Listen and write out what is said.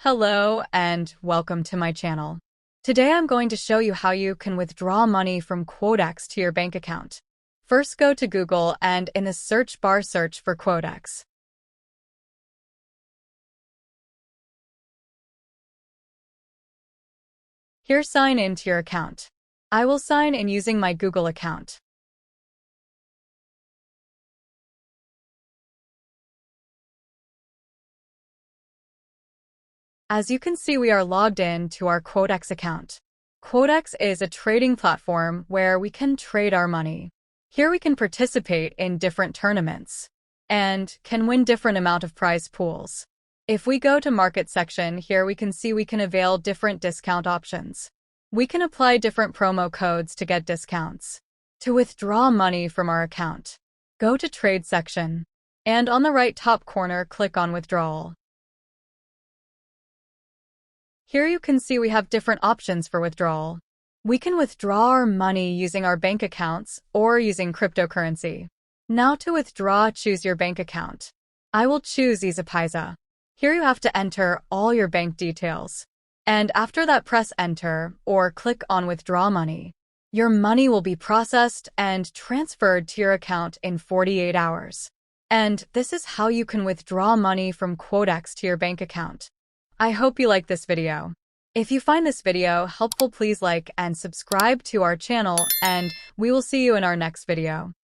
Hello and welcome to my channel. Today I'm going to show you how you can withdraw money from Quotex to your bank account. First, go to Google and in the search bar search for Quotex. Here, sign in to your account. I will sign in using my Google account. As you can see, we are logged in to our Quotex account. Quotex is a trading platform where we can trade our money. Here we can participate in different tournaments and can win different amount of prize pools. If we go to market section, here we can see we can avail different discount options. We can apply different promo codes to get discounts. To withdraw money from our account, go to trade section and on the right top corner, click on withdrawal. Here you can see we have different options for withdrawal. We can withdraw our money using our bank accounts or using cryptocurrency. Now to withdraw, choose your bank account. I will choose EasyPaisa. Here you have to enter all your bank details. And after that, press enter or click on withdraw money. Your money will be processed and transferred to your account in 48 hours. And this is how you can withdraw money from Quotex to your bank account. I hope you like this video. If you find this video helpful, please like and subscribe to our channel, and we will see you in our next video.